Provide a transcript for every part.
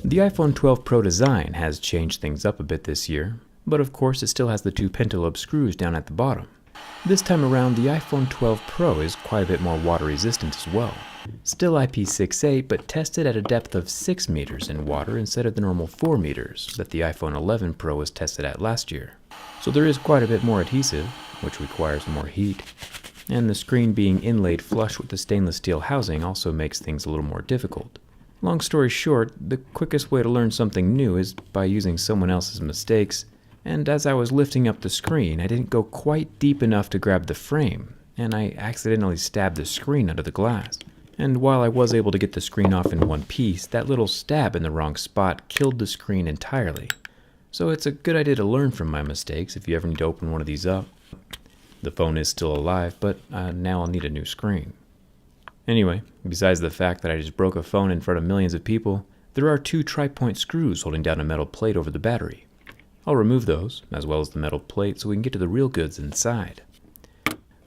The iPhone 12 Pro design has changed things up a bit this year, but of course it still has the two pentalobe screws down at the bottom. This time around, the iPhone 12 Pro is quite a bit more water resistant as well. Still IP68, but tested at a depth of 6 meters in water instead of the normal 4 meters that the iPhone 11 Pro was tested at last year. So there is quite a bit more adhesive, which requires more heat. And the screen being inlaid flush with the stainless steel housing also makes things a little more difficult. Long story short, the quickest way to learn something new is by using someone else's mistakes, and as I was lifting up the screen, I didn't go quite deep enough to grab the frame, and I accidentally stabbed the screen under the glass. And while I was able to get the screen off in one piece, that little stab in the wrong spot killed the screen entirely. So it's a good idea to learn from my mistakes if you ever need to open one of these up. The phone is still alive, but now I'll need a new screen. Anyway, besides the fact that I just broke a phone in front of millions of people, there are two tri-point screws holding down a metal plate over the battery. I'll remove those, as well as the metal plate, so we can get to the real goods inside.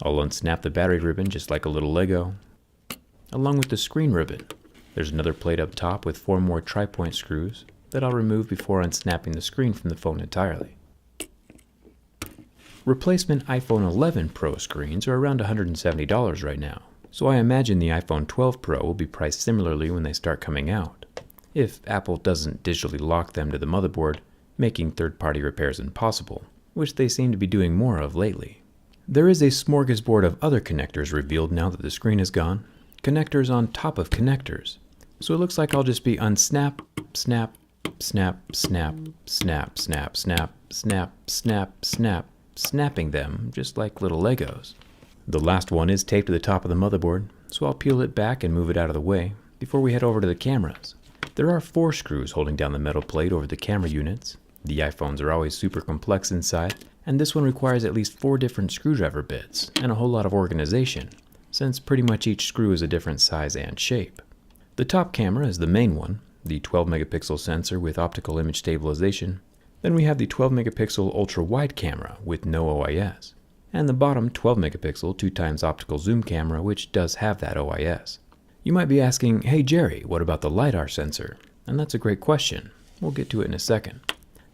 I'll unsnap the battery ribbon just like a little Lego, along with the screen ribbon. There's another plate up top with 4 more tri-point screws that I'll remove before unsnapping the screen from the phone entirely. Replacement iPhone 11 Pro screens are around $170 right now, so I imagine the iPhone 12 Pro will be priced similarly when they start coming out, if Apple doesn't digitally lock them to the motherboard, making third-party repairs impossible, which they seem to be doing more of lately. There is a smorgasbord of other connectors revealed now that the screen is gone, connectors on top of connectors, so it looks like I'll just be unsnap, snap, snap, snap, snap, snap, snap, snap, snap, snap, snapping them just like little Legos. The last one is taped to the top of the motherboard, so I'll peel it back and move it out of the way before we head over to the cameras. There are 4 screws holding down the metal plate over the camera units. The iPhones are always super complex inside, and this one requires at least 4 different screwdriver bits and a whole lot of organization, since pretty much each screw is a different size and shape. The top camera is the main one, the 12 megapixel sensor with optical image stabilization. Then we have the 12 megapixel ultra-wide camera with no OIS, and the bottom 12 megapixel 2x optical zoom camera which does have that OIS. You might be asking, hey Jerry, what about the LiDAR sensor? And that's a great question. We'll get to it in a second.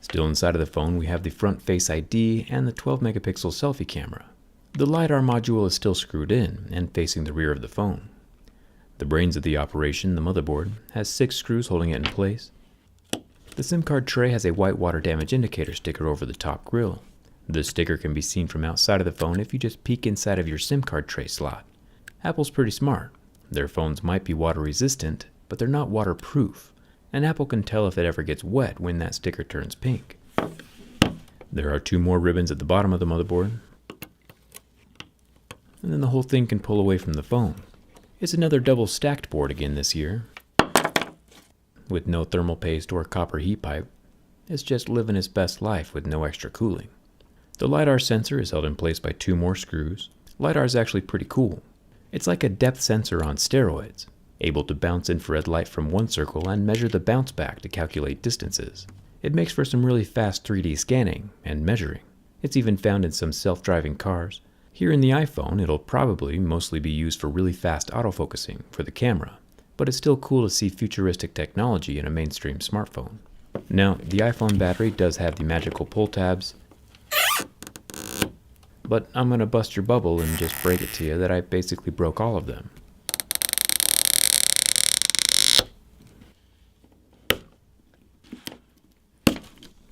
Still inside of the phone we have the front Face ID and the 12 megapixel selfie camera. The LiDAR module is still screwed in and facing the rear of the phone. The brains of the operation, the motherboard, has 6 screws holding it in place. The SIM card tray has a white water damage indicator sticker over the top grill. This sticker can be seen from outside of the phone if you just peek inside of your SIM card tray slot. Apple's pretty smart. Their phones might be water resistant, but they're not waterproof, and Apple can tell if it ever gets wet when that sticker turns pink. There are 2 more ribbons at the bottom of the motherboard, and then the whole thing can pull away from the phone. It's another double stacked board again this year, with no thermal paste or copper heat pipe. It's just living its best life with no extra cooling. The LiDAR sensor is held in place by 2 more screws. LiDAR is actually pretty cool. It's like a depth sensor on steroids, able to bounce infrared light from one circle and measure the bounce back to calculate distances. It makes for some really fast 3D scanning and measuring. It's even found in some self-driving cars. Here in the iPhone, it'll probably mostly be used for really fast autofocusing for the camera, but it's still cool to see futuristic technology in a mainstream smartphone. Now, the iPhone battery does have the magical pull tabs, but I'm going to bust your bubble and just break it to you that I basically broke all of them.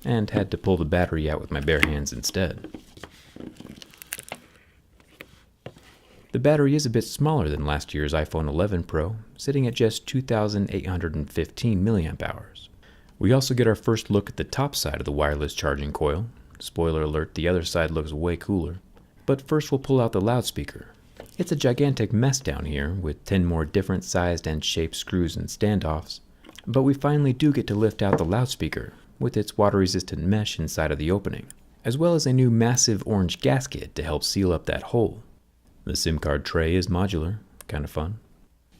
And had to pull the battery out with my bare hands instead. The battery is a bit smaller than last year's iPhone 11 Pro, sitting at just 2,815 milliamp hours. We also get our first look at the top side of the wireless charging coil. Spoiler alert, the other side looks way cooler. But first we'll pull out the loudspeaker. It's a gigantic mess down here with 10 more different sized and shaped screws and standoffs, but we finally do get to lift out the loudspeaker with its water resistant mesh inside of the opening, as well as a new massive orange gasket to help seal up that hole. The SIM card tray is modular, kind of fun.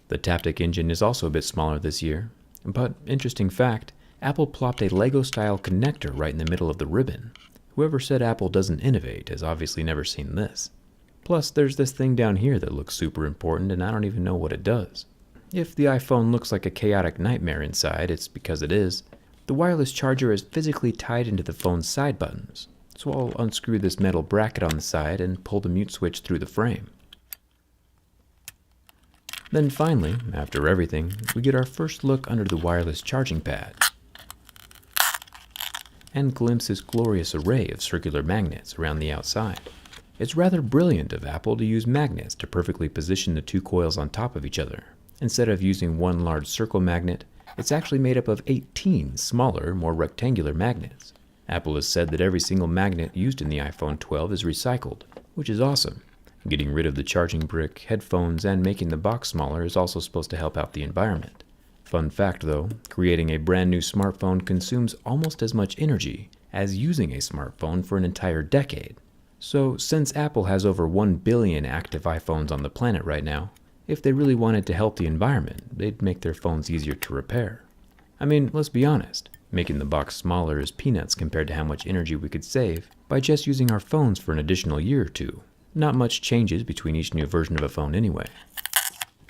The Taptic engine is also a bit smaller this year, but interesting fact, Apple plopped a Lego style connector right in the middle of the ribbon. Whoever said Apple doesn't innovate has obviously never seen this. Plus, there's this thing down here that looks super important and I don't even know what it does. If the iPhone looks like a chaotic nightmare inside, it's because it is. The wireless charger is physically tied into the phone's side buttons, so I'll unscrew this metal bracket on the side and pull the mute switch through the frame. Then finally, after everything, we get our first look under the wireless charging pad and glimpse this glorious array of circular magnets around the outside. It's rather brilliant of Apple to use magnets to perfectly position the two coils on top of each other. Instead of using one large circle magnet, it's actually made up of 18 smaller, more rectangular magnets. Apple has said that every single magnet used in the iPhone 12 is recycled, which is awesome. Getting rid of the charging brick, headphones, and making the box smaller is also supposed to help out the environment. Fun fact though, creating a brand new smartphone consumes almost as much energy as using a smartphone for an entire decade. So since Apple has over 1 billion active iPhones on the planet right now, if they really wanted to help the environment, they'd make their phones easier to repair. I mean, let's be honest, making the box smaller is peanuts compared to how much energy we could save by just using our phones for an additional year or two. Not much changes between each new version of a phone anyway.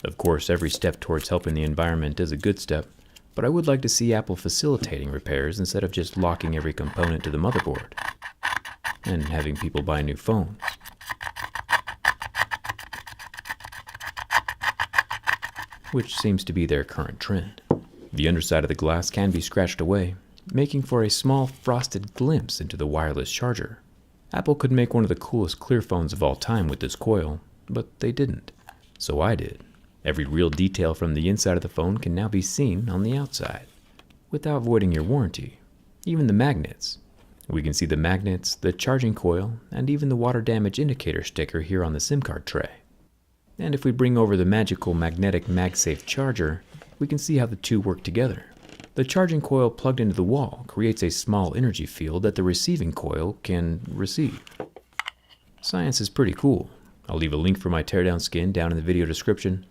Of course, every step towards helping the environment is a good step, but I would like to see Apple facilitating repairs instead of just locking every component to the motherboard and having people buy new phones. Which seems to be their current trend. The underside of the glass can be scratched away, making for a small frosted glimpse into the wireless charger. Apple could make one of the coolest clear phones of all time with this coil, but they didn't. So I did. Every real detail from the inside of the phone can now be seen on the outside, without voiding your warranty. Even the magnets. We can see the magnets, the charging coil, and even the water damage indicator sticker here on the SIM card tray. And if we bring over the magical magnetic MagSafe charger, we can see how the two work together. The charging coil plugged into the wall creates a small energy field that the receiving coil can receive. Science is pretty cool. I'll leave a link for my teardown skin down in the video description,